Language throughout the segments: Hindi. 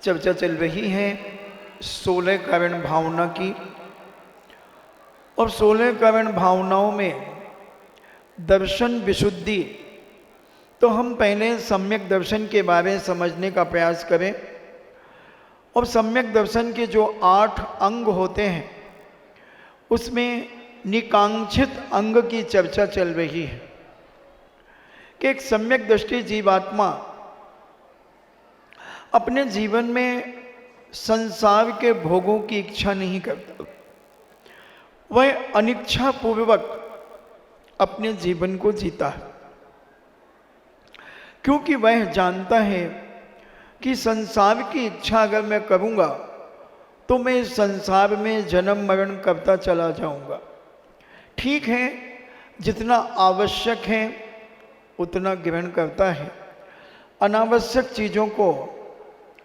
चर्चा चल रही है 16 कारण भावना की। और 16 कारण भावनाओं में दर्शन विशुद्धि, तो हम पहले सम्यक दर्शन के बारे में समझने का प्रयास करें। और सम्यक दर्शन के जो 8 अंग होते हैं उसमें निकांक्षित अंग की चर्चा चल रही है कि एक सम्यक दृष्टि जीवात्मा अपने जीवन में संसार के भोगों की इच्छा नहीं करता, वह अनिच्छा पूर्वक अपने जीवन को जीता है, क्योंकि वह जानता है कि संसार की इच्छा अगर मैं करूंगा तो मैं इस संसार में जन्म मरण करता चला जाऊंगा। ठीक है, जितना आवश्यक है उतना ग्रहण करता है, अनावश्यक चीज़ों को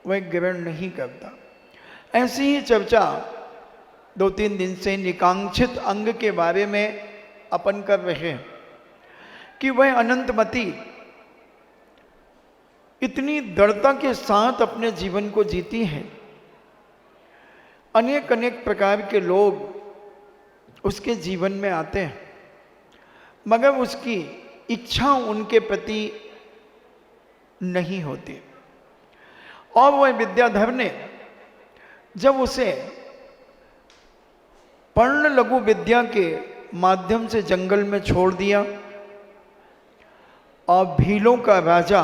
वह ग्रहण नहीं करता। ऐसी ही चर्चा 2-3 दिन से निकांक्षित अंग के बारे में अपन कर रहे हैं कि वह अनंतमती इतनी दृढ़ता के साथ अपने जीवन को जीती है। अनेक अनेक प्रकार के लोग उसके जीवन में आते हैं, मगर उसकी इच्छा उनके प्रति नहीं होती। और वह विद्याधर ने जब उसे पर्ण लघु विद्या के माध्यम से जंगल में छोड़ दिया और भीलों का राजा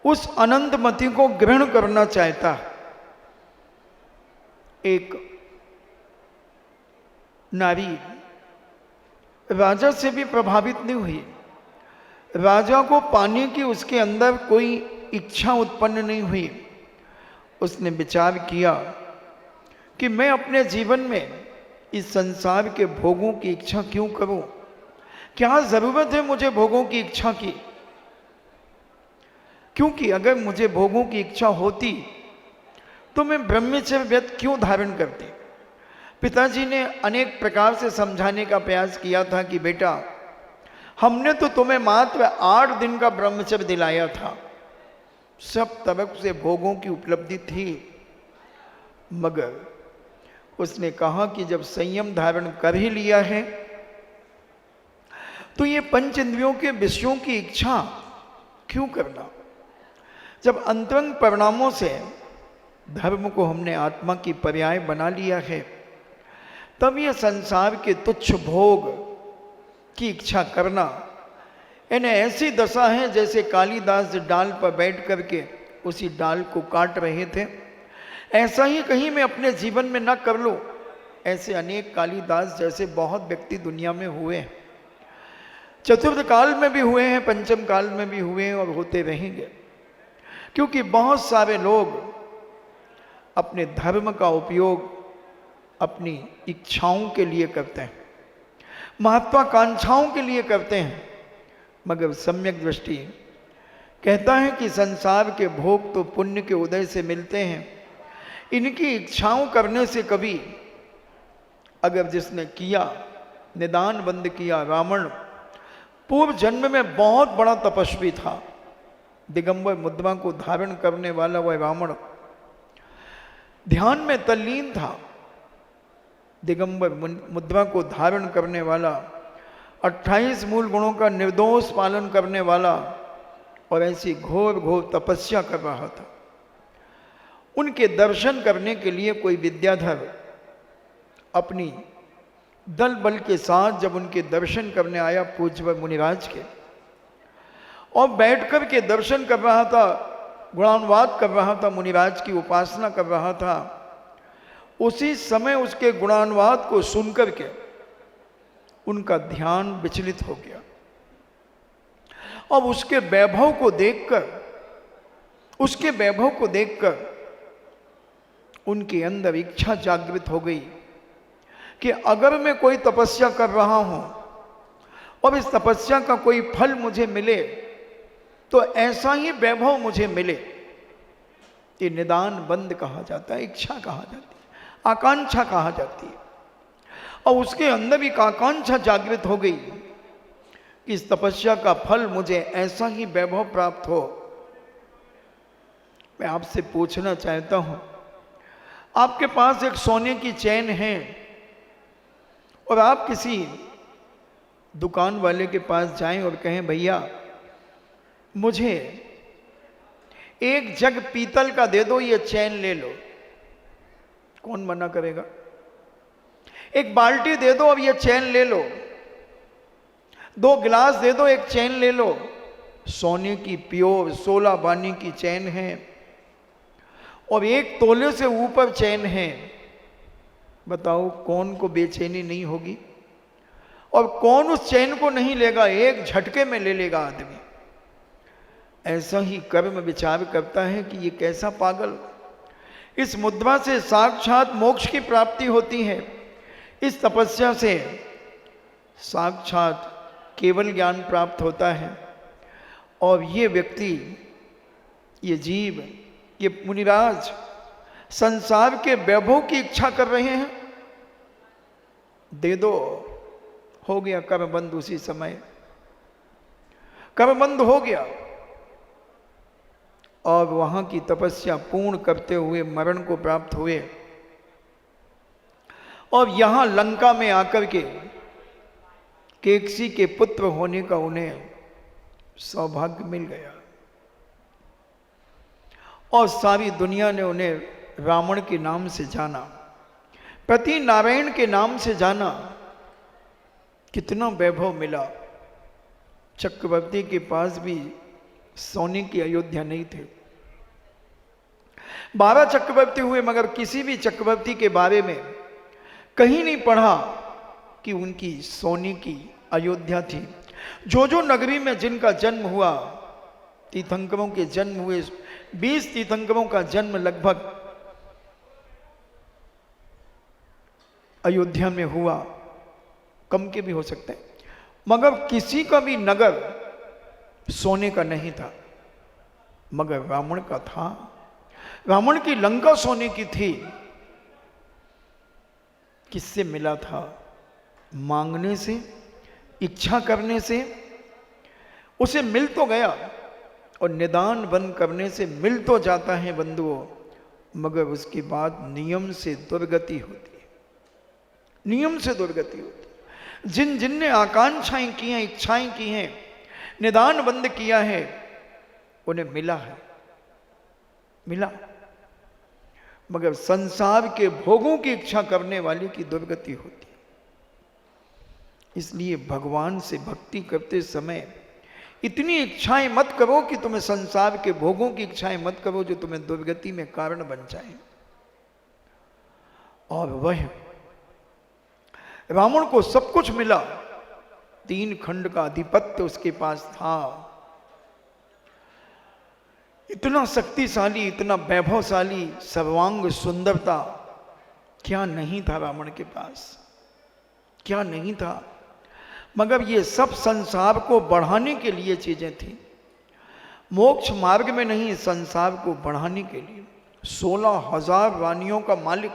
उस अनंतमती को ग्रहण करना चाहता, एक नारी राजा से भी प्रभावित नहीं हुई। राजा को पाने की उसके अंदर कोई इच्छा उत्पन्न नहीं हुई। उसने विचार किया कि मैं अपने जीवन में इस संसार के भोगों की इच्छा क्यों करूं? क्या जरूरत है मुझे भोगों की इच्छा की? क्योंकि अगर मुझे भोगों की इच्छा होती तो मैं ब्रह्मचर्य व्रत क्यों धारण करती? पिताजी ने अनेक प्रकार से समझाने का प्रयास किया था कि बेटा, हमने तो तुम्हें मात्र 8 दिन का ब्रह्मचर्य दिलाया था, सब तरफ से भोगों की उपलब्धि थी, मगर उसने कहा कि जब संयम धारण कर ही लिया है तो ये पंच इंद्रियों के विषयों की इच्छा क्यों करना? जब अंतरंग परिणामों से धर्म को हमने आत्मा की पर्याय बना लिया है, तब यह संसार के तुच्छ भोग की इच्छा करना, इन्हें ऐसी दशा है जैसे कालिदास डाल पर बैठ करके उसी डाल को काट रहे थे। ऐसा ही कहीं मैं अपने जीवन में न कर लूं। ऐसे अनेक कालिदास जैसे बहुत व्यक्ति दुनिया में हुए हैं, चतुर्थ काल में भी हुए हैं, पंचम काल में भी हुए हैं और होते रहेंगे, क्योंकि बहुत सारे लोग अपने धर्म का उपयोग अपनी इच्छाओं के लिए करते हैं, महत्वाकांक्षाओं के लिए करते हैं, मगर सम्यक दृष्टि कहता है कि संसार के भोग तो पुण्य के उदय से मिलते हैं। इनकी इच्छाओं करने से कभी अगर जिसने किया, निदान बंद किया, रावण पूर्व जन्म में बहुत बड़ा तपस्वी था, दिगंबर मुद्रा को धारण करने वाला वह रावण ध्यान में तल्लीन था। दिगंबर मुद्रा को धारण करने वाला, 28 मूल गुणों का निर्दोष पालन करने वाला और ऐसी घोर घोर तपस्या कर रहा था। उनके दर्शन करने के लिए कोई विद्याधर अपनी दल बल के साथ जब उनके दर्शन करने आया पूज्य मुनिराज के, और बैठकर के दर्शन कर रहा था, गुणानुवाद कर रहा था, मुनिराज की उपासना कर रहा था, उसी समय उसके गुणानुवाद को सुनकर के उनका ध्यान विचलित हो गया। अब उसके वैभव को देखकर उनके अंदर इच्छा जागृत हो गई कि अगर मैं कोई तपस्या कर रहा हूं और इस तपस्या का कोई फल मुझे मिले तो ऐसा ही वैभव मुझे मिले। ये निदान बंद कहा जाता है, इच्छा कहा जाती है, आकांक्षा कहा जाती है। और उसके अंदर एक आकांक्षा जागृत हो गई, इस तपस्या का फल मुझे ऐसा ही वैभव प्राप्त हो। मैं आपसे पूछना चाहता हूं, आपके पास एक सोने की चैन है और आप किसी दुकान वाले के पास जाएं और कहें भैया मुझे एक जग पीतल का दे दो, ये चैन ले लो, कौन मना करेगा? एक बाल्टी दे दो, अब ये चैन ले लो। 2 गिलास दे दो, एक चैन ले लो। सोने की प्योर 16 बानी की चैन है और 1 तोले से ऊपर चैन है। बताओ कौन को बेचैनी नहीं होगी और कौन उस चैन को नहीं लेगा? एक झटके में ले लेगा आदमी। ऐसा ही कर्म विचार करता है कि ये कैसा पागल, इस मुद्रा से साक्षात मोक्ष की प्राप्ति होती है, इस तपस्या से साक्षात केवल ज्ञान प्राप्त होता है, और ये व्यक्ति, ये जीव, ये मुनिराज संसार के वैभव की इच्छा कर रहे हैं। दे दो, हो गया कर्म बंद। उसी समय कर्म बंद हो गया और वहां की तपस्या पूर्ण करते हुए मरण को प्राप्त हुए और यहां लंका में आकर के केकसी के पुत्र होने का उन्हें सौभाग्य मिल गया और सारी दुनिया ने उन्हें रावण के नाम से जाना, पति नारायण के नाम से जाना। कितना वैभव मिला। चक्रवर्ती के पास भी सोने की अयोध्या नहीं थे। 12 चक्रवर्ती हुए मगर किसी भी चक्रवर्ती के बारे में कहीं नहीं पढ़ा कि उनकी सोने की अयोध्या थी। जो जो नगरी में जिनका जन्म हुआ, तीर्थंकरों के जन्म हुए, 20 तीर्थंकरों का जन्म लगभग अयोध्या में हुआ, कम के भी हो सकते हैं, मगर किसी का भी नगर सोने का नहीं था, मगर रावण का था। रावण की लंका सोने की थी। किससे मिला था? मांगने से, इच्छा करने से। उसे मिल तो गया और निदान बंद करने से मिल तो जाता है बंधुओं, मगर उसके बाद नियम से दुर्गति होती है। नियम से दुर्गति होती है। जिन जिन ने आकांक्षाएं की हैं, इच्छाएं की हैं, निदान बंद किया है, उन्हें मिला है, मिला। मगर संसार के भोगों की इच्छा करने वाले की दुर्गति होती है। इसलिए भगवान से भक्ति करते समय इतनी इच्छाएं मत करो कि तुम्हें संसार के भोगों की इच्छाएं मत करो जो तुम्हें दुर्गति में कारण बन जाए। और वह रावण को सब कुछ मिला, 3 खंड का अधिपत्य उसके पास था। इतना शक्तिशाली, इतना वैभवशाली, सर्वांग सुंदरता, क्या नहीं था रावण के पास? क्या नहीं था? मगर ये सब संसार को बढ़ाने के लिए चीजें थी, मोक्ष मार्ग में नहीं, संसार को बढ़ाने के लिए। 16,000 रानियों का मालिक,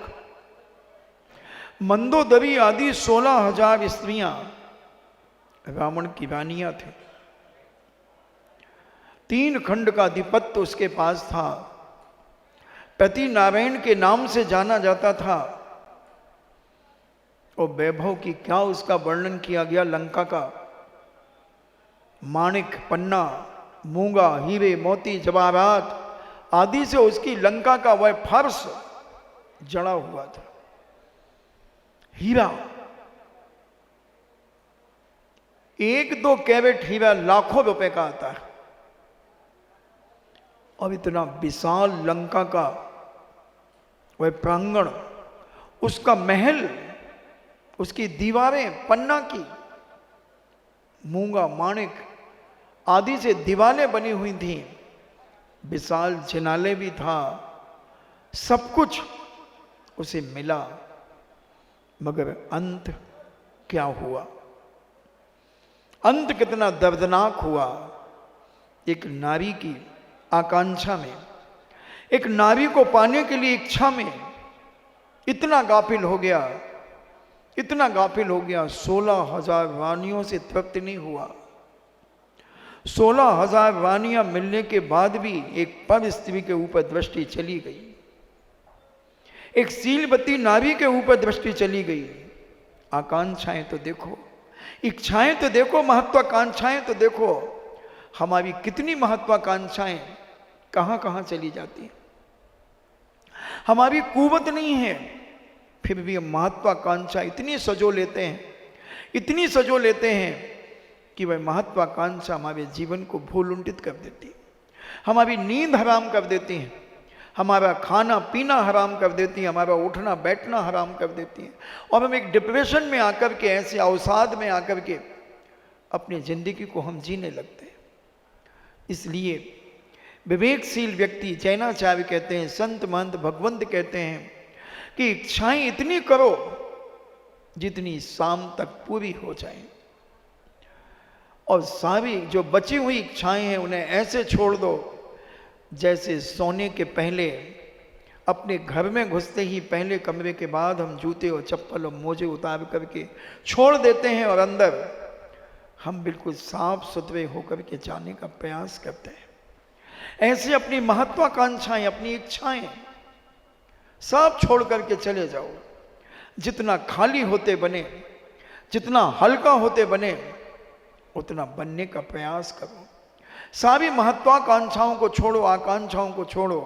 मंदोदरी आदि 16,000 स्त्रियां रावण की रानियां थी। 3 खंड का अधिपत्य उसके पास था। पति नारायण के नाम से जाना जाता था और वैभव की क्या उसका वर्णन किया गया। लंका का माणिक, पन्ना, मूंगा, हीरे, मोती, जवाहरात आदि से उसकी लंका का वह फर्श जड़ा हुआ था। हीरा, 1-2 कैरेट हीरा लाखों रुपए का आता है। और इतना विशाल लंका का वह प्रांगण, उसका महल, उसकी दीवारें पन्ना की, मूंगा, माणिक आदि से दीवारें बनी हुई थी। विशाल जिनालय भी था। सब कुछ उसे मिला, मगर अंत क्या हुआ? अंत कितना दर्दनाक हुआ। एक नारी की आकांक्षा में, एक नारी को पाने के लिए इच्छा में इतना गाफिल हो गया, इतना गाफिल हो गया। 16,000 रानियों से तृप्त नहीं हुआ। 16,000 रानियां मिलने के बाद भी एक पर स्त्री के ऊपर दृष्टि चली गई, एक शीलवती नारी के ऊपर दृष्टि चली गई। आकांक्षाएं तो देखो, इच्छाएं तो देखो, महत्वाकांक्षाएं तो देखो, हमारी कितनी महत्वाकांक्षाएं कहां कहां चली जाती हैं। हमारी कुवत नहीं है, फिर भी हम महत्वाकांक्षा इतनी सजो लेते हैं, इतनी सजो लेते हैं कि वह महत्वाकांक्षा हमारे जीवन को भूलुंठित कर देती है, हमारी नींद हराम कर देती है, हमारा खाना पीना हराम कर देती है, हमारा उठना बैठना हराम कर देती है, और हम एक डिप्रेशन में आकर के, ऐसे अवसाद में आकर के अपनी जिंदगी को हम जीने लगते हैं। इसलिए विवेकशील व्यक्ति, जैनाचार्य कहते हैं, संत महंत भगवंत कहते हैं कि इच्छाएं इतनी करो जितनी शाम तक पूरी हो जाए, और सारी जो बची हुई इच्छाएं हैं उन्हें ऐसे छोड़ दो जैसे सोने के पहले अपने घर में घुसते ही पहले कमरे के बाद हम जूते और चप्पल और मोजे उतार करके छोड़ देते हैं, और अंदर हम बिल्कुल साफ सुथरे होकर के जाने का प्रयास करते हैं। ऐसे अपनी महत्वाकांक्षाएं, अपनी इच्छाएं सब छोड़ करके चले जाओ। जितना खाली होते बने, जितना हल्का होते बने, उतना बनने का प्रयास करो। सारी महत्वाकांक्षाओं को छोड़ो, आकांक्षाओं को छोड़ो।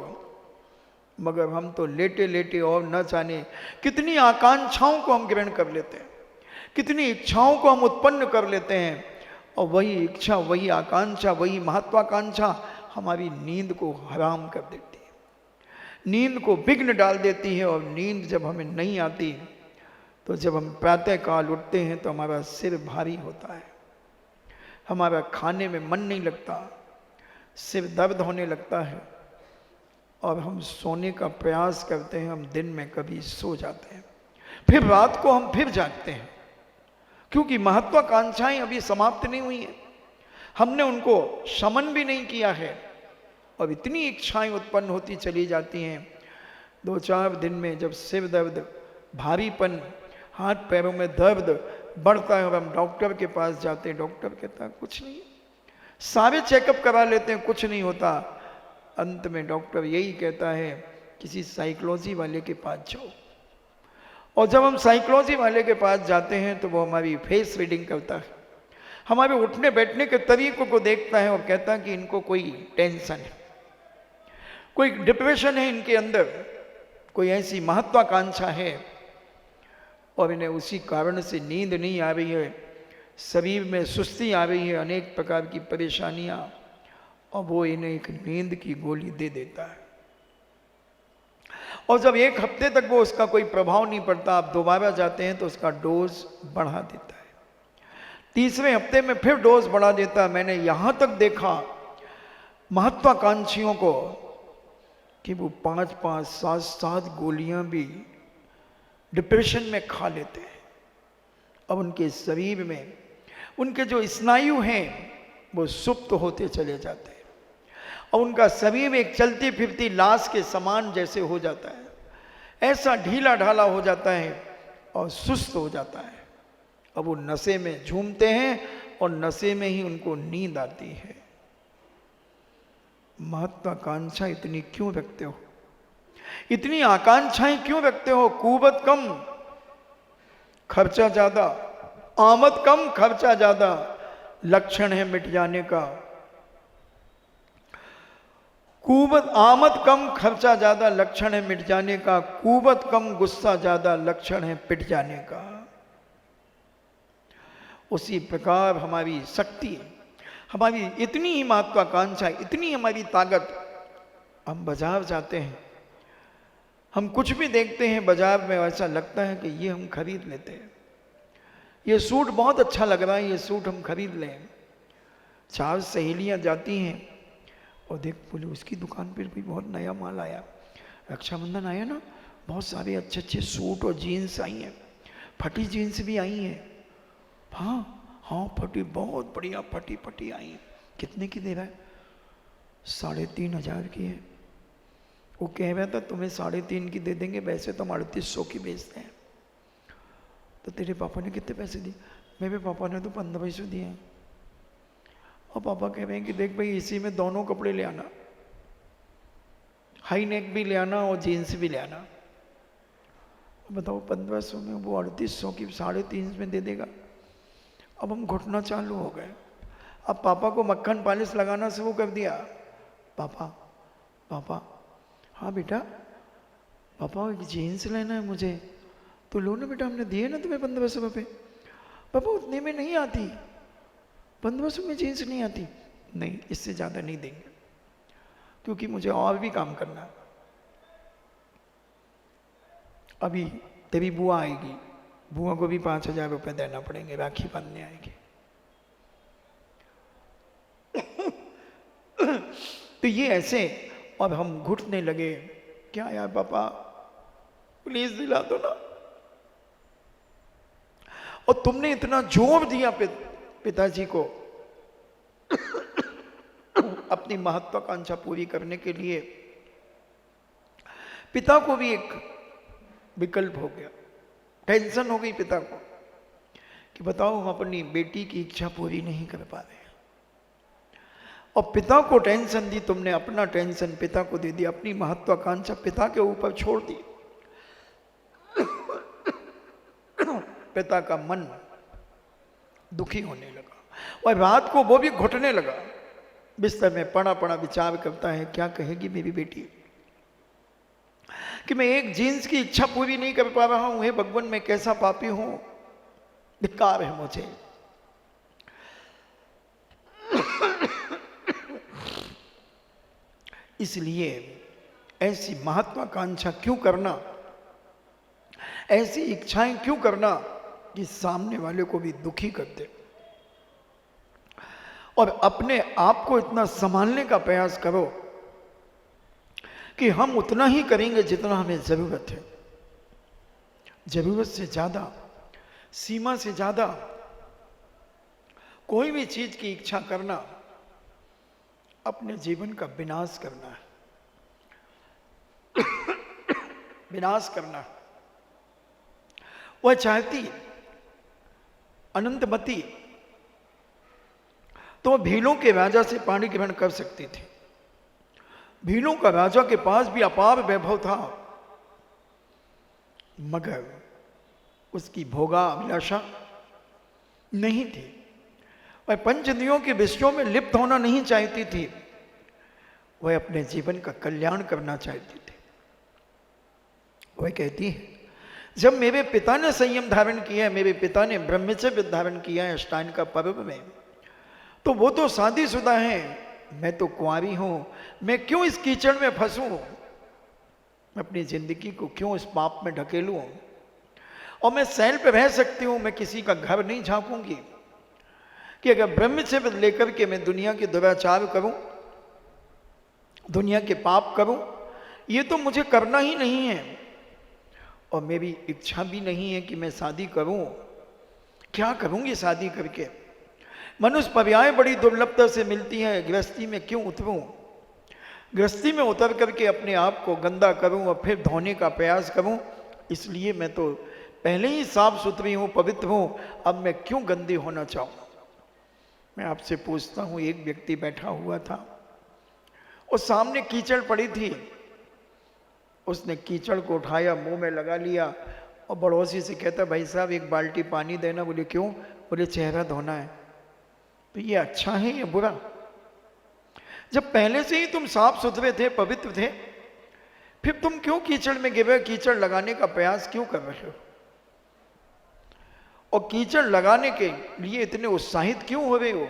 मगर हम तो लेटे लेटे और न जाने कितनी आकांक्षाओं को हम ग्रहण कर लेते हैं, कितनी इच्छाओं को हम उत्पन्न कर लेते हैं, और वही इच्छा, वही आकांक्षा, वही महत्वाकांक्षा हमारी नींद को हराम कर देती है, नींद को विघ्न डाल देती है। और नींद जब हमें नहीं आती, तो जब हम प्रातःकाल उठते हैं तो हमारा सिर भारी होता है, हमारा खाने में मन नहीं लगता, सिर दर्द होने लगता है, और हम सोने का प्रयास करते हैं। हम दिन में कभी सो जाते हैं, फिर रात को हम फिर जागते हैं, क्योंकि महत्वाकांक्षाएं अभी समाप्त नहीं हुई हैं, हमने उनको शमन भी नहीं किया है, और इतनी इच्छाएं उत्पन्न होती चली जाती हैं। 2-4 दिन में जब सिर दर्द, भारीपन, हाथ पैरों में दर्द बढ़ता है और हम डॉक्टर के पास जाते हैं, डॉक्टर कहता है कुछ नहीं, सारे चेकअप करा लेते हैं, कुछ नहीं होता। अंत में डॉक्टर यही कहता है किसी साइकोलॉजी वाले के पास जाओ। और जब हम साइकोलॉजी वाले के पास जाते हैं तो वो हमारी फेस रीडिंग करता है, हमारे उठने बैठने के तरीकों को देखता है, और कहता है कि इनको कोई टेंशन है, कोई डिप्रेशन है इनके अंदर, कोई ऐसी महत्वाकांक्षा है, और इन्हें उसी कारण से नींद नहीं आ रही है, शरीर में सुस्ती आ रही है, अनेक प्रकार की परेशानियां, और वो इन्हें एक नींद की गोली दे देता है। और जब 1 हफ्ते तक वो उसका कोई प्रभाव नहीं पड़ता, आप दोबारा जाते हैं तो उसका डोज बढ़ा देता है, 3वें हफ्ते में फिर डोज बढ़ा देता है। मैंने यहां तक देखा महत्वाकांक्षियों को कि वो 5-5, 7-7 गोलियां भी डिप्रेशन में खा लेते हैं। अब उनके शरीर में उनके जो स्नायु हैं वो सुप्त होते चले जाते हैं, और उनका शरीर एक चलती फिरती लाश के समान जैसे हो जाता है, ऐसा ढीला ढाला हो जाता है और सुस्त हो जाता है। अब वो नशे में झूमते हैं और नशे में ही उनको नींद आती है। महत्वाकांक्षा इतनी क्यों रखते हो, इतनी आकांक्षाएं क्यों रखते हो? कुवत कम खर्चा ज्यादा, आमद कम खर्चा ज्यादा, लक्षण है मिट जाने का। कुवत, आमद कम खर्चा ज्यादा, लक्षण है मिट जाने का। कुवत कम गुस्सा ज्यादा, लक्षण है पिट जाने का। उसी प्रकार हमारी शक्ति, हमारी इतनी ही महत्वाकांक्षा, इतनी हमारी ताकत, हम बाजार जाते हैं, हम कुछ भी देखते हैं बाजार में, ऐसा लगता है कि ये हम खरीद लेते हैं, ये सूट बहुत अच्छा लग रहा है, ये सूट हम खरीद लें। 4 सहेलियां जाती हैं और देख बोले उसकी दुकान पर भी बहुत नया माल आया, रक्षाबंधन आया ना, बहुत सारे अच्छे अच्छे सूट और जीन्स आई हैं, फटी जीन्स भी आई हैं। हाँ हाँ फटी, बहुत बढ़िया फटी फटी आई है। कितने की दे रहा है? 3,500 की है। वो कह रहा था तुम्हें 3.5 की दे देंगे, वैसे तो हम 3,800 की बेचते हैं। तो तेरे पापा ने कितने पैसे दिए? मेरे पापा ने तो 1500 दिए हैं। और पापा कह रहे हैं कि देख भाई इसी में दोनों कपड़े ले आना, हाई नेक भी ले आना और जीन्स भी ले आना। बताओ 1500 में वो 3800 की 3.5 में दे देगा। अब हम घुटना चालू हो गए। अब पापा को मक्खन पॉलिश लगाना शुरू कर दिया। पापा पापा, हाँ बेटा, पापा एक जीन्स लेना है मुझे। तो लो ना बेटा, हमने दिए ना तुम्हें 1500 रुपये। पापा उतने में नहीं आती, 1500 में जीन्स नहीं आती। नहीं, इससे ज़्यादा नहीं देंगे क्योंकि मुझे और भी काम करना है। अभी तेरी बुआ आएगी, बुआ को भी 5000 रुपये देना पड़ेंगे, राखी बांधने आएगी। तो ये ऐसे, और हम घुटने लगे। क्या यार पापा प्लीज दिला दो ना। और तुमने इतना जोर दिया पिताजी को अपनी महत्वाकांक्षा पूरी करने के लिए। पिता को भी एक विकल्प हो गया, टेंशन हो गई पिता को कि बताओ हम अपनी बेटी की इच्छा पूरी नहीं कर पा रहे हैं। और पिता को टेंशन दी तुमने, अपना टेंशन पिता को दे दी, अपनी महत्वाकांक्षा पिता के ऊपर छोड़ दी। पिता का मन दुखी होने लगा और रात को वो भी घुटने लगा। बिस्तर में पड़ा पड़ा विचार करता है, क्या कहेगी मेरी बेटी कि मैं एक जीन्स की इच्छा पूरी नहीं कर पा रहा हूं। हे भगवान, मैं कैसा पापी हूं, धिक्कार है मुझे। इसलिए ऐसी महत्वाकांक्षा क्यों करना, ऐसी इच्छाएं क्यों करना कि सामने वाले को भी दुखी कर दे। और अपने आप को इतना संभालने का प्रयास करो कि हम उतना ही करेंगे जितना हमें जरूरत है। जरूरत से ज्यादा, सीमा से ज्यादा कोई भी चीज की इच्छा करना अपने जीवन का विनाश करना है। विनाश करना। वह चाहती अनंतमती तो भीलों के राजा से पानी ग्रहण कर सकती थी। भीलों का राजा के पास भी अपार वैभव था, मगर उसकी भोगा अभिलाषा नहीं थी। वह पंचदियों के विषयों में लिप्त होना नहीं चाहती थी। वह अपने जीवन का कल्याण करना चाहती थी। वह कहती है, जब मेरे पिता ने संयम धारण किया है, मेरे पिता ने ब्रह्मचर्य धारण किया है अष्टांग का पर्व में, तो वो तो शादीशुदा है, मैं तो कुंवारी हूं। मैं क्यों इस कीचड़ में फंसूं, मैं अपनी जिंदगी को क्यों इस पाप में ढकेलूं। और मैं सैल पे रह सकती हूं, मैं किसी का घर नहीं झांकूंगी कि अगर ब्रह्मचर्य लेकर के मैं दुनिया के दुराचार करूं, दुनिया के पाप करूं, ये तो मुझे करना ही नहीं है। और मेरी इच्छा भी नहीं है कि मैं शादी करूं। क्या करूंगी शादी करके, मनुष्य पर्याय बड़ी दुर्लभता से मिलती है। गृहस्थी में क्यों उतरूं, गृहस्थी में उतर करके अपने आप को गंदा करूं और फिर धोने का प्रयास करूं। इसलिए मैं तो पहले ही साफ सुथरी हूं, पवित्र हूं, अब मैं क्यों गंदी होना चाहूं। मैं आपसे पूछता हूं, एक व्यक्ति बैठा हुआ था और सामने कीचड़ पड़ी थी। उसने कीचड़ को उठाया, मुंह में लगा लिया और पड़ोसी से कहता, भाई साहब एक बाल्टी पानी देना। बोले क्यों? बोले चेहरा धोना है। तो ये अच्छा है या बुरा? जब पहले से ही तुम साफ सुथरे थे, पवित्र थे, फिर तुम क्यों कीचड़ में गिरे, कीचड़ लगाने का प्रयास क्यों कर रहे हो? और कीचड़ लगाने के लिए इतने उत्साहित क्यों हो रहे हो?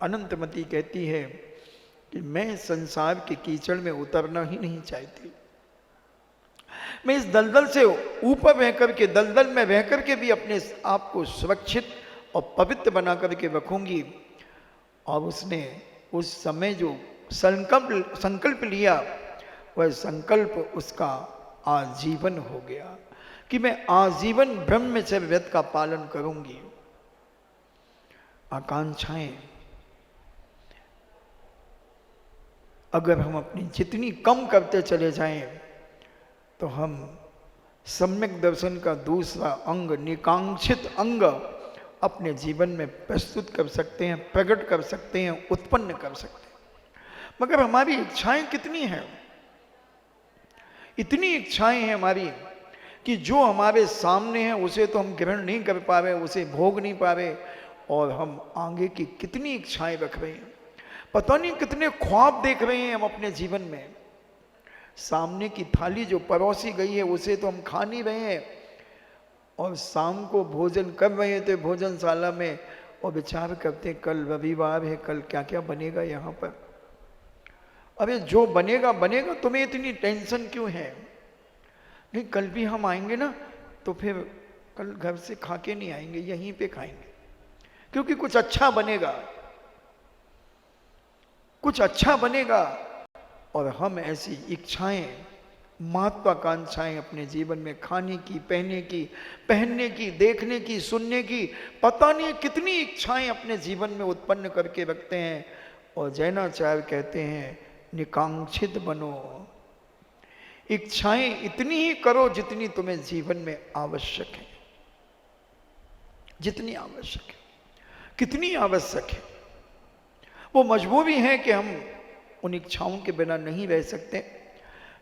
अनंतमती कहती है कि मैं संसार के कीचड़ में उतरना ही नहीं चाहती। मैं इस दलदल से ऊपर रह करके, दलदल में रह करके भी अपने आप को सुरक्षित और पवित्र बना करके रखूंगी। और उसने उस समय जो संकल्प लिया, वह संकल्प उसका आजीवन हो गया कि मैं आजीवन ब्रह्मचर्य व्रत का पालन करूंगी। आकांक्षाएं अगर हम अपनी जितनी कम करते चले जाएं, तो हम सम्यक दर्शन का दूसरा अंग, निकांक्षित अंग अपने जीवन में प्रस्तुत कर सकते हैं, प्रकट कर सकते हैं, उत्पन्न कर सकते हैं। मगर हमारी इच्छाएं कितनी हैं, इतनी इच्छाएं हैं हमारी कि जो हमारे सामने है उसे तो हम ग्रहण नहीं कर पा रहे, उसे भोग नहीं पा रहे, और हम आगे की कितनी इच्छाएं रख रहे हैं, पता नहीं कितने ख्वाब देख रहे हैं हम अपने जीवन में। सामने की थाली जो परोसी गई है उसे तो हम खा नहीं रहे हैं, और शाम को भोजन कर रहे थे भोजनशाला में, और विचार करते कल रविवार है, कल क्या क्या बनेगा यहाँ पर। अरे जो बनेगा बनेगा, तुम्हें इतनी टेंशन क्यों है? नहीं, कल भी हम आएंगे ना, तो फिर कल घर से खा के नहीं आएंगे, यहीं पे खाएंगे, क्योंकि कुछ अच्छा बनेगा, कुछ अच्छा बनेगा। और हम ऐसी इच्छाएं, महत्वाकांक्षाएं अपने जीवन में खाने की, पहनने की, पहनने की, देखने की, सुनने की, पता नहीं कितनी इच्छाएं अपने जीवन में उत्पन्न करके रखते हैं। और जैनाचार्य कहते हैं निकांक्षित बनो, इच्छाएं इतनी ही करो जितनी तुम्हें जीवन में आवश्यक है, जितनी आवश्यक है, कितनी आवश्यक है। वो मजबूरी है कि हम उन इच्छाओं के बिना नहीं रह सकते,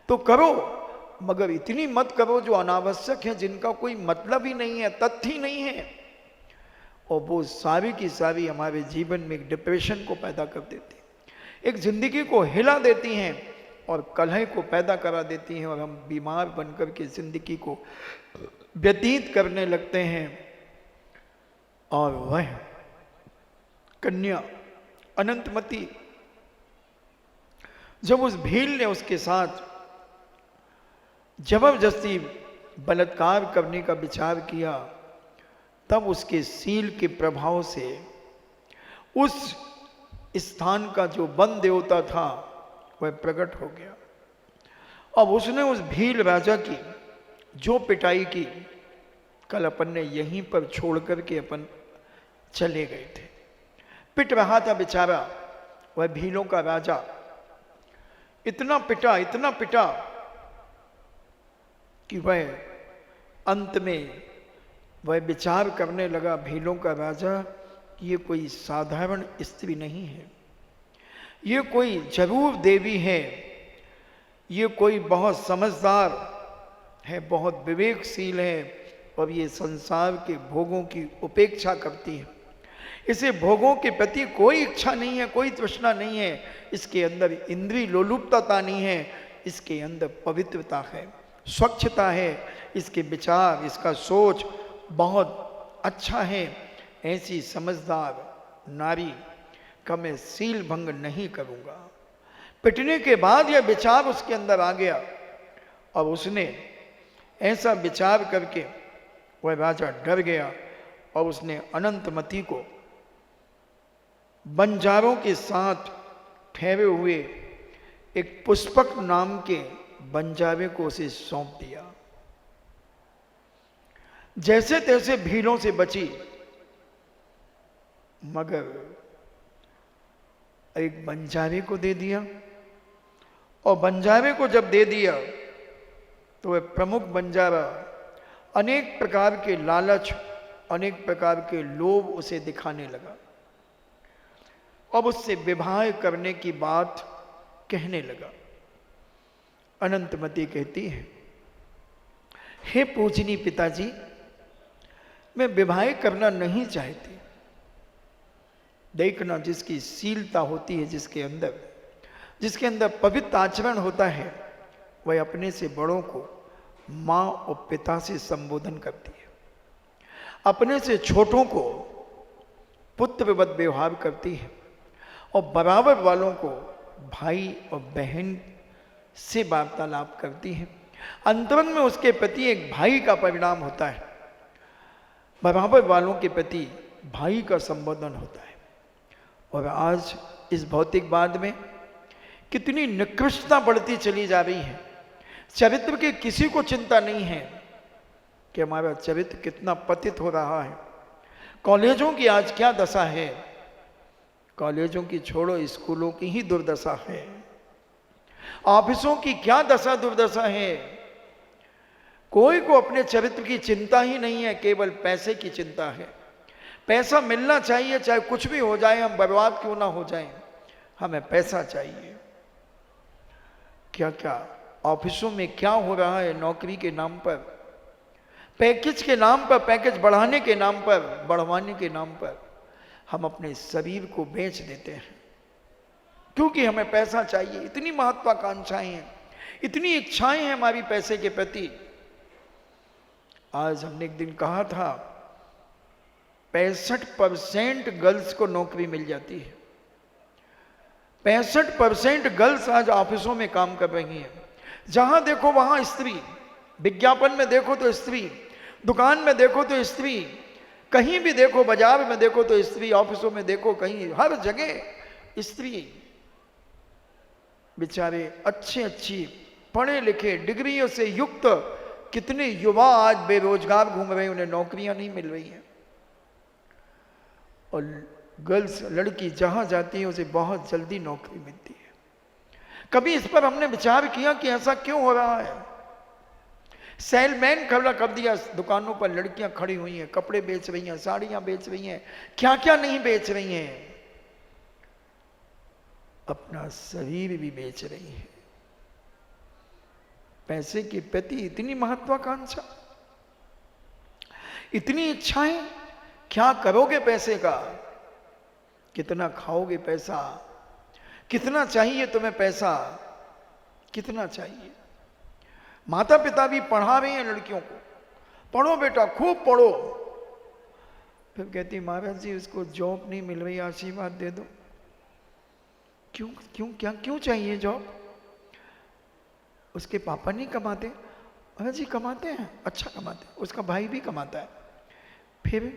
तो करो, मगर इतनी मत करो जो अनावश्यक है, जिनका कोई मतलब ही नहीं है, तथ्य ही नहीं है, और वो सारी की सारी हमारे जीवन में एक डिप्रेशन को पैदा कर देती है, एक जिंदगी को हिला देती हैं और कलह को पैदा करा देती हैं, और हम बीमार बनकर के जिंदगी को व्यतीत करने लगते हैं। और वह कन्या अनंतमती, जब उस भील ने उसके साथ जबरदस्ती बलात्कार करने का विचार किया, तब उसके सील के प्रभाव से उस स्थान का जो वन देवता था वह प्रकट हो गया। अब उसने उस भील राजा की जो पिटाई की, कल अपन ने यहीं पर छोड़ करके अपन चले गए थे। पिट रहा था बेचारा वह भीलों का राजा, इतना पिटा कि वह अंत में वह विचार करने लगा, भीलों का राजा, ये कोई साधारण स्त्री नहीं है, ये कोई जरूर देवी है, ये कोई बहुत समझदार है, बहुत विवेकशील है, और ये संसार के भोगों की उपेक्षा करती है, इसे भोगों के प्रति कोई इच्छा नहीं है, कोई तृष्णा नहीं है, इसके अंदर इंद्रिय लोलुपता नहीं है, इसके अंदर पवित्रता है, स्वच्छता है, इसके विचार, इसका सोच बहुत अच्छा है। ऐसी समझदार नारी का मैं सील भंग नहीं करूँगा। पिटने के बाद यह विचार उसके अंदर आ गया, और उसने ऐसा विचार करके वह राजा डर गया, और उसने अनंतमती को बंजारों के साथ ठहरे हुए एक पुष्पक नाम के बंजारे को उसे सौंप दिया। जैसे तैसे भीलों से बची, मगर एक बंजारे को दे दिया, और बंजारे को जब दे दिया तो वह प्रमुख बंजारा अनेक प्रकार के लालच, अनेक प्रकार के लोभ उसे दिखाने लगा। अब उससे विवाह करने की बात कहने लगा। अनंतमती कहती है, हे पूजनी पिताजी, मैं विवाह करना नहीं चाहती। देखना, जिसकी शीलता होती है, जिसके अंदर पवित्र आचरण होता है, वह अपने से बड़ों को माँ और पिता से संबोधन करती है, अपने से छोटों को पुत्रवत व्यवहार करती है, और बराबर वालों को भाई और बहन से वार्तालाप करती है। अंतरंग में उसके प्रति एक भाई का परिणाम होता है, बराबर वालों के प्रति भाई का संबोधन होता है। और आज इस भौतिकवाद में कितनी निकृष्टता बढ़ती चली जा रही है। चरित्र की किसी को चिंता नहीं है कि हमारा चरित्र कितना पतित हो रहा है। कॉलेजों की आज क्या दशा है, कॉलेजों की छोड़ो, स्कूलों की ही दुर्दशा है। ऑफिसों की क्या दशा दुर्दशा है। कोई को अपने चरित्र की चिंता ही नहीं है, केवल पैसे की चिंता है। पैसा मिलना चाहिए, चाहे कुछ भी हो जाए, हम बर्बाद क्यों ना हो जाएं, हमें पैसा चाहिए। क्या क्या ऑफिसों में क्या हो रहा है, नौकरी के नाम पर, पैकेज के नाम पर, पैकेज बढ़ाने के नाम पर, बढ़वाने के नाम पर हम अपने शरीर को बेच देते हैं, क्योंकि हमें पैसा चाहिए। इतनी महत्वाकांक्षाएं हैं, इतनी इच्छाएं हैं हमारी पैसे के प्रति। आज हमने एक दिन कहा था 65% गर्ल्स को नौकरी मिल जाती है। 65% गर्ल्स आज ऑफिसों में काम कर रही हैं। जहां देखो वहां स्त्री, विज्ञापन में देखो तो स्त्री, दुकान में देखो तो स्त्री, कहीं भी देखो, बाजार में देखो तो स्त्री, ऑफिसों में देखो, कहीं हर जगह स्त्री। बेचारे अच्छी पढ़े लिखे डिग्रियों से युक्त कितने युवा आज बेरोजगार घूम रहे हैं, उन्हें नौकरियां नहीं मिल रही हैं। और गर्ल्स, लड़की जहां जाती है उसे बहुत जल्दी नौकरी मिलती है। कभी इस पर हमने विचार किया कि ऐसा क्यों हो रहा है? सेलमैन खड़ा कर दिया, दुकानों पर लड़कियां खड़ी हुई हैं, कपड़े बेच रही हैं, साड़ियां बेच रही हैं, क्या क्या नहीं बेच रही हैं, अपना शरीर भी बेच रही हैं। पैसे के प्रति इतनी महत्वाकांक्षा, इतनी इच्छाएं, क्या करोगे पैसे का? कितना खाओगे पैसा? कितना चाहिए तुम्हें पैसा? कितना चाहिए? माता पिता भी पढ़ा रहे हैं लड़कियों को, पढ़ो बेटा, खूब पढ़ो। फिर कहती महाराज जी उसको जॉब नहीं मिल रही, आशीर्वाद दे दो। क्यों क्यों क्या क्यों चाहिए जॉब? उसके पापा नहीं कमाते? अरे जी कमाते हैं, अच्छा कमाते हैं, उसका भाई भी कमाता है। फिर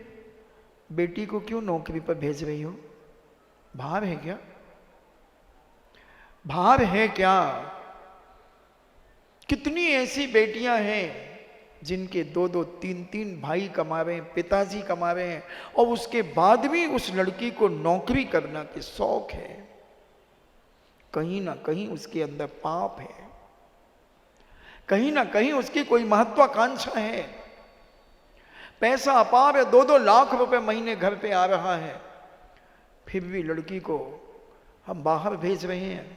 बेटी को क्यों नौकरी पर भेज रही हो? भार है क्या? भार है क्या? कितनी ऐसी बेटियां हैं जिनके 2-2, 3-3 भाई कमा रहे हैं, पिताजी कमा रहे हैं, और उसके बाद भी उस लड़की को नौकरी करना के शौक है। कहीं ना कहीं उसके अंदर पाप है, कहीं ना कहीं उसकी कोई महत्वाकांक्षा है। पैसा अपार है, 2-2 लाख रुपए महीने घर पे आ रहा है, फिर भी लड़की को हम बाहर भेज रहे हैं।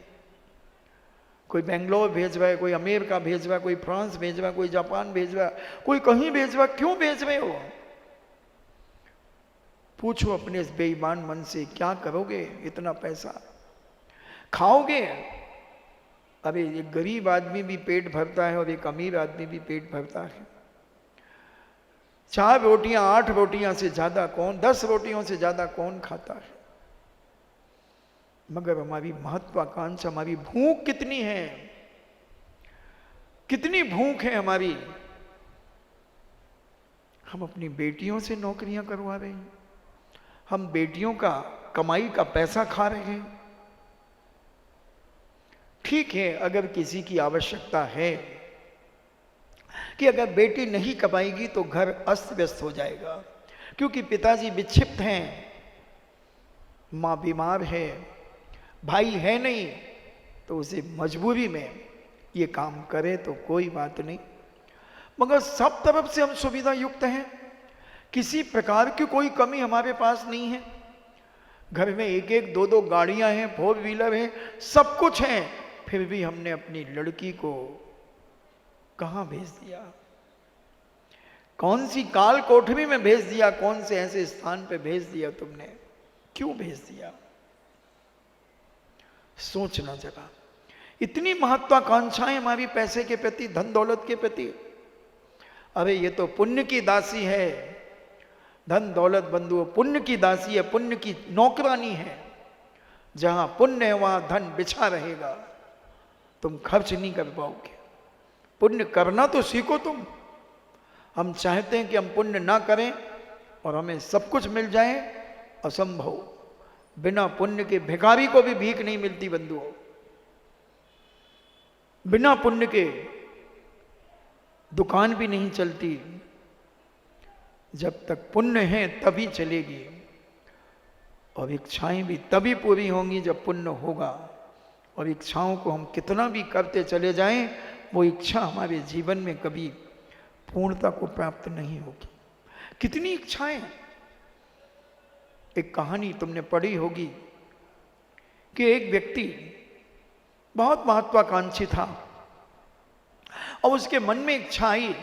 कोई बेंगलोर भेज रहा है, कोई अमेरिका भेज रहा है, कोई फ्रांस भेज रहा है, कोई जापान भेज रहा है, कोई कहीं भेज रहा है। क्यों भेज रहे हो? पूछो अपने इस बेईमान मन से, क्या करोगे इतना पैसा? खाओगे? अरे एक गरीब आदमी भी पेट भरता है और एक अमीर आदमी भी पेट भरता है। 4 रोटियां 8 रोटियां से ज्यादा कौन, 10 रोटियों से ज्यादा कौन खाता है? मगर हमारी महत्वाकांक्षा, हमारी भूख कितनी है, कितनी भूख है हमारी। हम अपनी बेटियों से नौकरियां करवा रहे हैं, हम बेटियों का कमाई का पैसा खा रहे हैं। ठीक है, अगर किसी की आवश्यकता है कि अगर बेटी नहीं कमाएगी तो घर अस्त व्यस्त हो जाएगा, क्योंकि पिताजी विक्षिप्त हैं, माँ बीमार है, भाई है नहीं, तो उसे मजबूरी में ये काम करे तो कोई बात नहीं। मगर सब तरफ से हम सुविधा युक्त हैं, किसी प्रकार की कोई कमी हमारे पास नहीं है। घर में 1-1, 2-2 गाड़ियां हैं, 4 व्हीलर है, सब कुछ है, फिर भी हमने अपनी लड़की को कहां भेज दिया? कौन सी काल कोठरी में भेज दिया? कौन से ऐसे स्थान पे भेज दिया तुमने? क्यों भेज दिया? सोचना जरा। इतनी महत्वाकांक्षाएं हमारी पैसे के प्रति, धन दौलत के प्रति। अरे ये तो पुण्य की दासी है, धन दौलत बंधुओं पुण्य की दासी है, पुण्य की नौकरानी है। जहां पुण्य है वहां धन बिछा रहेगा, तुम खर्च नहीं कर पाओगे। पुण्य करना तो सीखो तुम। हम चाहते हैं कि हम पुण्य ना करें और हमें सब कुछ मिल जाए, असंभव। बिना पुण्य के भिखारी को भी भीख नहीं मिलती बंधुओं। बिना पुण्य के दुकान भी नहीं चलती। जब तक पुण्य है तभी चलेगी, और इच्छाएं भी तभी पूरी होंगी जब पुण्य होगा। और इच्छाओं को हम कितना भी करते चले जाएं, वो इच्छा हमारे जीवन में कभी पूर्णता को प्राप्त नहीं होगी। कितनी इच्छाएं, एक कहानी तुमने पढ़ी होगी कि एक व्यक्ति बहुत महत्वाकांक्षी था और उसके मन में इच्छा आई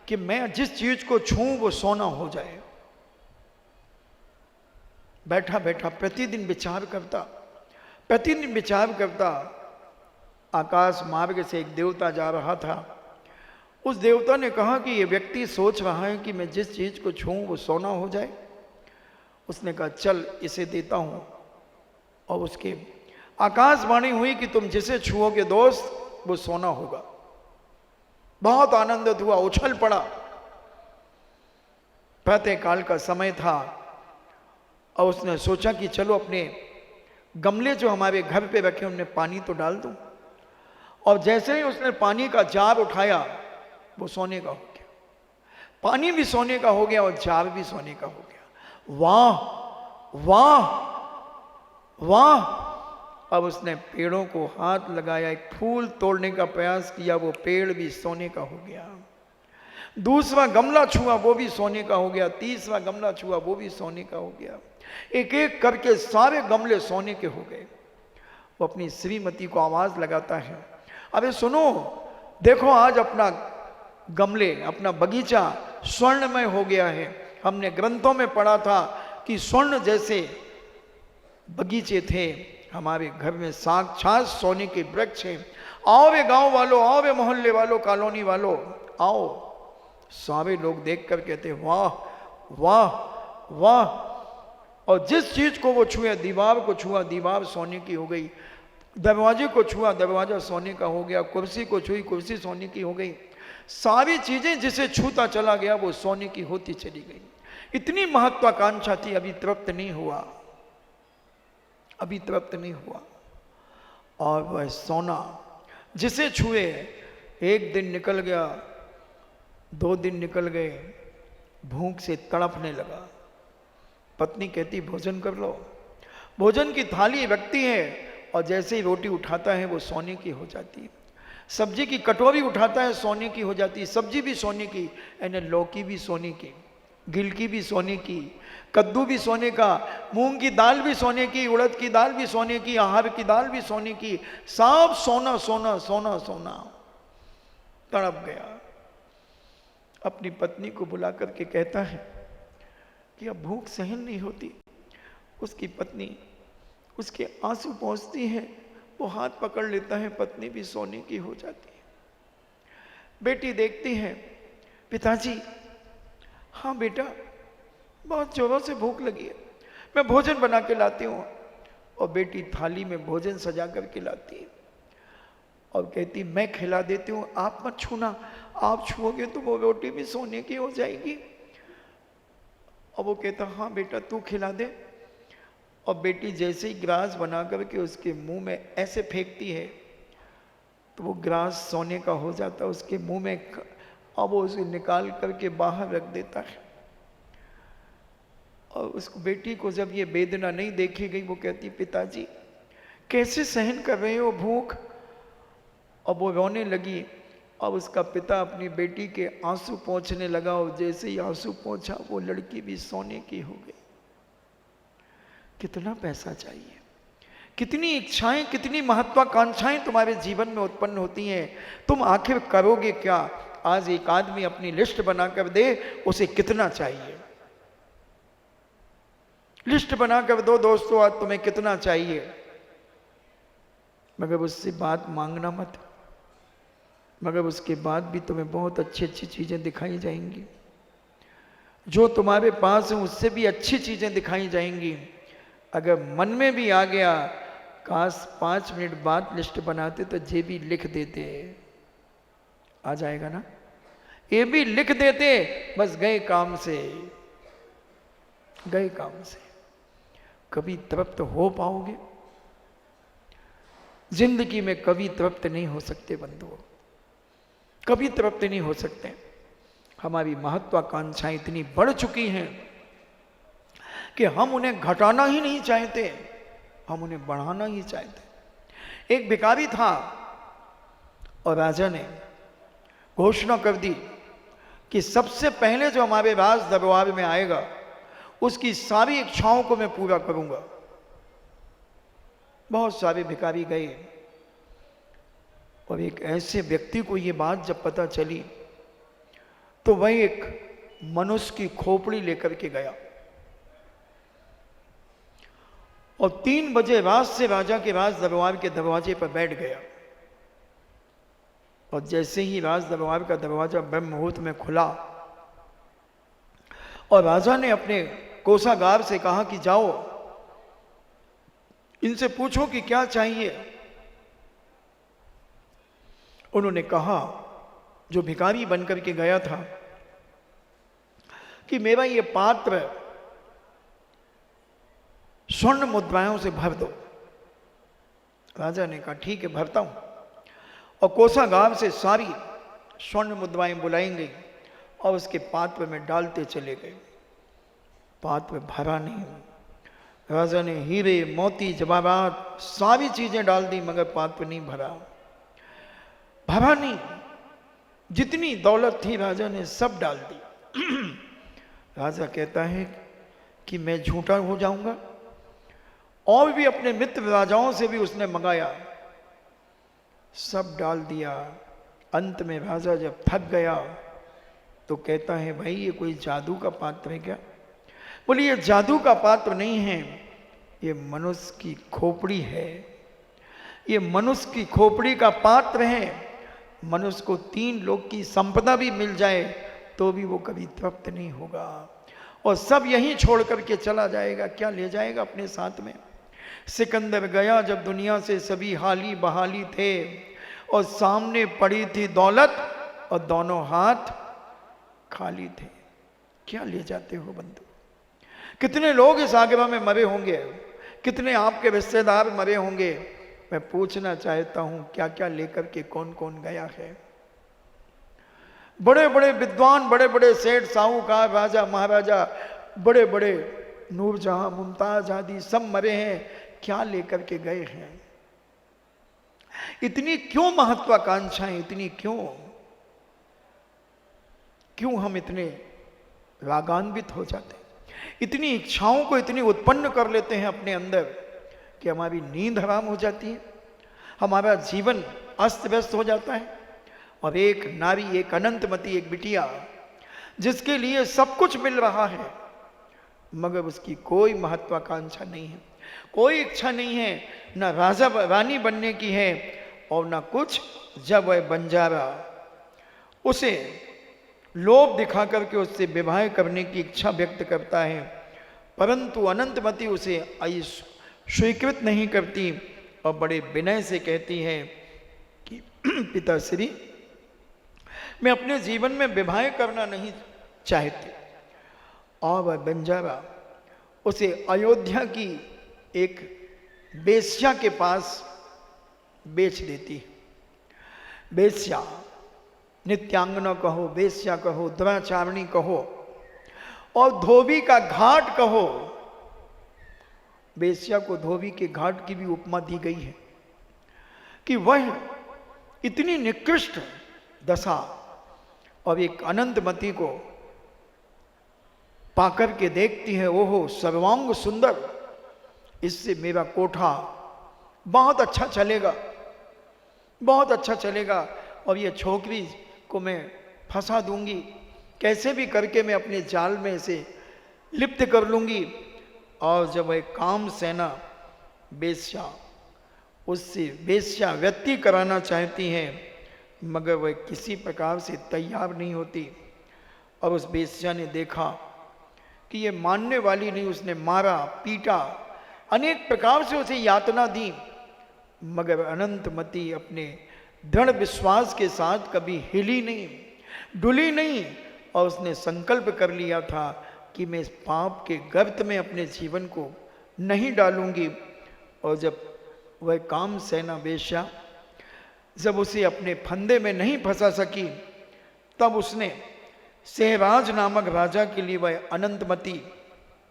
कि मैं जिस चीज को छूऊं वो सोना हो जाए। बैठा बैठा प्रतिदिन विचार करता आकाश मार्ग से एक देवता जा रहा था। उस देवता ने कहा कि ये व्यक्ति सोच रहा है कि मैं जिस चीज को छूऊं वो सोना हो जाए। उसने कहा चल इसे देता हूं, और उसके आकाशवाणी हुई कि तुम जिसे छुओगे दोस्त वो सोना होगा। बहुत आनंदित हुआ, उछल पड़ा। प्रातः काल का समय था और उसने सोचा कि चलो अपने गमले जो हमारे घर पे रखे उनमें पानी तो डाल दूं। और जैसे ही उसने पानी का जार उठाया वो सोने का हो गया। पानी भी सोने का हो गया और जार भी सोने का हो गया। वाह वाह वाह। अब उसने पेड़ों को हाथ लगाया, एक फूल तोड़ने का प्रयास किया, वो पेड़ भी सोने का हो गया। दूसरा गमला छुआ वो भी सोने का हो गया। तीसरा गमला छुआ वो भी सोने का हो गया। एक एक करके सारे गमले सोने के हो गए। वो अपनी श्रीमती को आवाज लगाता है, अबे सुनो, देखो आज अपना गमले, अपना बगीचा स्वर्णमय हो गया है। हमने ग्रंथों में पढ़ा था कि स्वर्ण जैसे बगीचे थे हमारे घर में, साक्षात सोने के वृक्ष हैं। आओ वे गांव वालों, आओ वे मोहल्ले वालों, कॉलोनी वालों, आओ। सारे लोग देखकर कहते वाह वाह वाह। और जिस चीज को वो छुए, दीवार को छुआ, दीवार सोने की हो गई। दरवाजे को छुआ, दरवाजा सोने का हो गया। कुर्सी को छुई, कुर्सी सोने की हो गई। सारी चीजें जिसे छूता चला गया वो सोने की होती चली गई। इतनी महत्वाकांक्षा थी, अभी तृप्त नहीं हुआ, अभी तृप्त नहीं हुआ। और वह सोना जिसे छुए, एक दिन निकल गया, 2 दिन निकल गए, भूख से तड़पने लगा। पत्नी कहती भोजन कर लो। भोजन की थाली रखती है और जैसे ही रोटी उठाता है वो सोने की हो जाती है। सब्जी की कटोरी उठाता है, सोने की हो जाती है। सब्जी भी सोने की, यानी लौकी भी सोने की, गिलकी भी सोने की, कद्दू भी सोने का, मूंग की दाल भी सोने की, उड़द की दाल भी सोने की, अरहर की दाल भी सोने की। सब सोना सोना सोना सोना। तड़प गया। अपनी पत्नी को बुला करके कहता है कि अब भूख सहन नहीं होती। उसकी पत्नी उसके आंसू पहुंचती है, वो हाथ पकड़ लेता है, पत्नी भी सोने की हो जाती है। बेटी देखती है, पिताजी, हाँ बेटा, बहुत जोरों से भूख लगी है, मैं भोजन बना के लाती हूँ। और बेटी थाली में भोजन सजा करके लाती है और कहती मैं खिला देती हूँ, आप मत छूना, आप छुओगे तो वो रोटी भी सोने की हो जाएगी। और वो कहता हाँ बेटा तू खिला दे। और बेटी जैसे ही ग्रास बना करके उसके मुंह में ऐसे फेंकती है तो वो ग्रास सोने का हो जाता है उसके मुंह में। अब वो उसे निकाल करके बाहर रख देता है। और उसको बेटी को जब ये वेदना नहीं देखी गई, वो कहती पिताजी कैसे सहन कर रहे हो भूख। अब वो रोने लगी। अब उसका पिता अपनी बेटी के आंसू पोंछने लगा और जैसे ही आंसू पोंछा वो लड़की भी सोने की हो गई। कितना पैसा चाहिए, कितनी इच्छाएं, कितनी महत्वाकांक्षाएं तुम्हारे जीवन में उत्पन्न होती हैं, तुम आखिर करोगे क्या। आज एक आदमी अपनी लिस्ट बनाकर दे, उसे कितना चाहिए, लिस्ट बनाकर दो दोस्तों, आज तुम्हें कितना चाहिए। मगर उससे बात मांगना मत, मगर उसके बाद भी तुम्हें बहुत अच्छी अच्छी चीजें दिखाई जाएंगी। जो तुम्हारे पास है उससे भी अच्छी चीजें दिखाई जाएंगी। अगर मन में भी आ गया, काश 5 मिनट बाद लिस्ट बनाते तो ये भी लिख देते, आ जाएगा ना, ये भी लिख देते, बस गए काम से, गए काम से। कभी तृप्त हो पाओगे? जिंदगी में कभी तृप्त नहीं हो सकते बंधुओं, कभी तृप्त नहीं हो सकते। हमारी महत्वाकांक्षाएं इतनी बढ़ चुकी हैं कि हम उन्हें घटाना ही नहीं चाहते, हम उन्हें बढ़ाना ही चाहते। एक भिखारी था और राजा ने घोषणा कर दी कि सबसे पहले जो हमारे राज दरबार में आएगा उसकी सारी इच्छाओं को मैं पूरा करूंगा। बहुत सारे भिखारी गए और एक ऐसे व्यक्ति को ये बात जब पता चली तो वह एक मनुष्य की खोपड़ी लेकर के गया और 3 बजे रात से राजा के राज दरबार के दरवाजे पर बैठ गया। और जैसे ही राज दरबार का दरवाजा ब्रह्म मुहूर्त में खुला और राजा ने अपने कोषागार से कहा कि जाओ इनसे पूछो कि क्या चाहिए। उन्होंने कहा, जो भिखारी बनकर के गया था, कि मेरा ये पात्र स्वर्ण मुद्राओं से भर दो। राजा ने कहा ठीक है भरता हूं, और कोषागार से सारी स्वर्ण मुद्राएं बुलाई गई और उसके पात्र में डालते चले गए। पात्र भरा नहीं। राजा ने हीरे मोती जवाहरात सारी चीजें डाल दी मगर पात्र नहीं भरा। भरा नहीं। जितनी दौलत थी राजा ने सब डाल दी। राजा कहता है कि मैं झूठा हो जाऊंगा। और भी अपने मित्र राजाओं से भी उसने मंगाया, सब डाल दिया। अंत में राजा जब थक गया तो कहता है भाई ये कोई जादू का पात्र है क्या? बोले ये जादू का पात्र नहीं है, ये मनुष्य की खोपड़ी है। ये मनुष्य की खोपड़ी का पात्र है। मनुष्य को 3 लोक की संपदा भी मिल जाए तो भी वो कभी तृप्त नहीं होगा और सब यहीं छोड़ करके चला जाएगा। क्या ले जाएगा अपने साथ में? सिकंदर गया जब दुनिया से सभी हाली बहाली थे और सामने पड़ी थी दौलत और दोनों हाथ खाली थे। क्या ले जाते हो बंधु? कितने लोग इस आगरा में मरे होंगे, कितने आपके रिश्तेदार मरे होंगे। मैं पूछना चाहता हूं क्या क्या लेकर के कौन कौन गया है? बड़े बड़े विद्वान, बड़े बड़े सेठ साहूकार, राजा महाराजा, बड़े बड़े नूरजहां मुमताज आदि सब मरे हैं। क्या लेकर के गए हैं? इतनी क्यों महत्वाकांक्षाएं, इतनी क्यों हम इतने रागान्वित हो जाते हैं? इतनी इच्छाओं को इतनी उत्पन्न कर लेते हैं अपने अंदर कि हमारी नींद हराम हो जाती है, हमारा जीवन अस्त व्यस्त हो जाता है। और एक नारी, एक अनंतमती, एक बिटिया जिसके लिए सब कुछ मिल रहा है मगर उसकी कोई महत्वाकांक्षा नहीं है, कोई इच्छा नहीं है, ना राजा रानी बनने की है और ना कुछ। जब वह बंजारा उसे लोभ दिखा करके उससे विवाह करने की इच्छा व्यक्त करता है परंतु अनंतमती उसे स्वीकृत नहीं करती और बड़े विनय से कहती है कि पिताश्री मैं अपने जीवन में विवाह करना नहीं चाहती। और वह बंजारा उसे अयोध्या की एक बेश्या के पास बेच देती है। बेश्या, नित्यांगना कहो, बेश्या कहो, दुराचारणी कहो और धोबी का घाट कहो। बेश्या को धोबी के घाट की भी उपमा दी गई है कि वह इतनी निकृष्ट दशा और एक अनंतमती को पाकर के देखती है, ओहो सर्वांग सुंदर, इससे मेरा कोठा बहुत अच्छा चलेगा, बहुत अच्छा चलेगा और ये छोकरी को मैं फंसा दूंगी, कैसे भी करके मैं अपने जाल में इसे लिप्त कर लूंगी। और जब वह काम सेना बेश्या उससे वेश्या व्यक्ति कराना चाहती हैं मगर वह किसी प्रकार से तैयार नहीं होती। और उस बेश्या ने देखा कि ये मानने वाली नहीं, उसने मारा, पीटा, अनेक प्रकार से उसे यातना दी मगर अनंतमती अपने दृढ़ विश्वास के साथ कभी हिली नहीं, डुली नहीं और उसने संकल्प कर लिया था कि मैं इस पाप के गर्त में अपने जीवन को नहीं डालूंगी। और जब वह काम सेना वेश्या जब उसे अपने फंदे में नहीं फंसा सकी तब उसने सहराज नामक राजा के लिए वह अनंतमती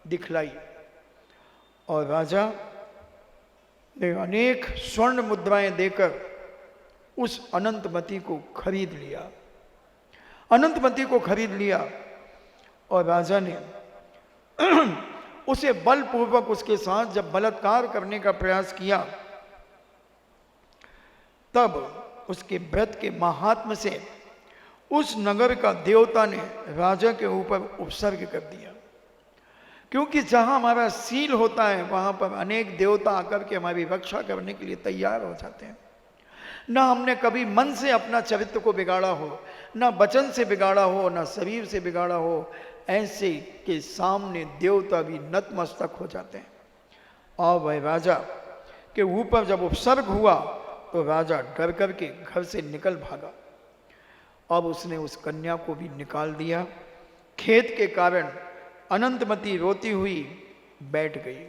दिखलाई और राजा ने अनेक स्वर्ण मुद्राएं देकर उस अनंतमती को खरीद लिया, अनंतमती को खरीद लिया। और राजा ने उसे बलपूर्वक उसके साथ जब बलात्कार करने का प्रयास किया, तब उसके व्रत के महात्म्य से उस नगर का देवता ने राजा के ऊपर उपसर्ग कर दिया। क्योंकि जहां हमारा सील होता है वहां पर अनेक देवता आकर के हमारी रक्षा करने के लिए तैयार हो जाते हैं। ना हमने कभी मन से अपना चरित्र को बिगाड़ा हो, ना वचन से बिगाड़ा हो, ना शरीर से बिगाड़ा हो, ऐसे के सामने देवता भी नतमस्तक हो जाते हैं। और वह राजा के ऊपर जब उपसर्ग हुआ तो राजा डर करके घर से निकल भागा। अब उसने उस कन्या को भी निकाल दिया। खेद के कारण अनंतमती रोती हुई बैठ गई,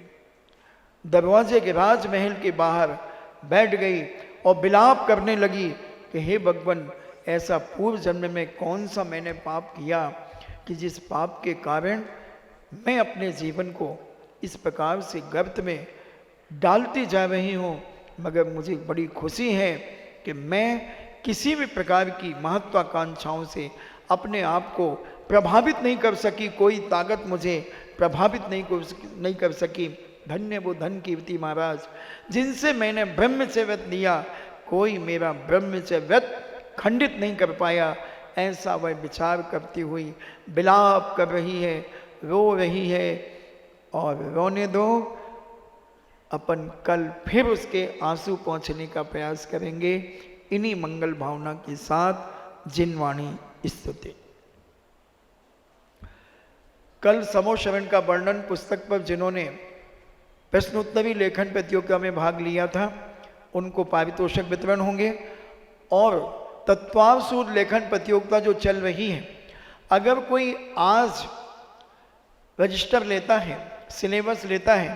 दरवाजे के राजमहल के बाहर बैठ गई और विलाप करने लगी कि हे भगवान, ऐसा पूर्व जन्म में कौन सा मैंने पाप किया कि जिस पाप के कारण मैं अपने जीवन को इस प्रकार से गर्त में डालती जा रही हूँ। मगर मुझे बड़ी खुशी है कि मैं किसी भी प्रकार की महत्वाकांक्षाओं से अपने आप को प्रभावित नहीं कर सकी, कोई ताकत मुझे प्रभावित नहीं कर सकी। धन्य वो धन कीर्ति महाराज जिनसे मैंने ब्रह्मचर्य लिया, कोई मेरा ब्रह्मचर्य खंडित नहीं कर पाया। ऐसा वह विचार करती हुई विलाप कर रही है, रो रही है। और रोने दो, अपन कल फिर उसके आंसू पहुँचने का प्रयास करेंगे। इन्हीं मंगल भावना के साथ जिनवाणी स्तुति। कल समोश्रवण का वर्णन पुस्तक पर जिन्होंने प्रश्नोत्तरी लेखन प्रतियोगिता में भाग लिया था उनको पारितोषिक वितरण होंगे। और तत्वावसूद लेखन प्रतियोगिता जो चल रही है, अगर कोई आज रजिस्टर लेता है, सिलेबस लेता है,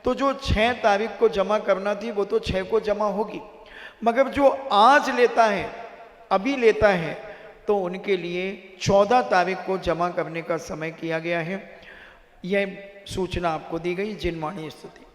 तो जो 6 तारीख को जमा करना थी वो तो 6 को जमा होगी, मगर जो आज लेता है, अभी लेता है, तो उनके लिए 14 तारीख को जमा करने का समय किया गया है। यह सूचना आपको दी गई। जिनवाणी स्तुति।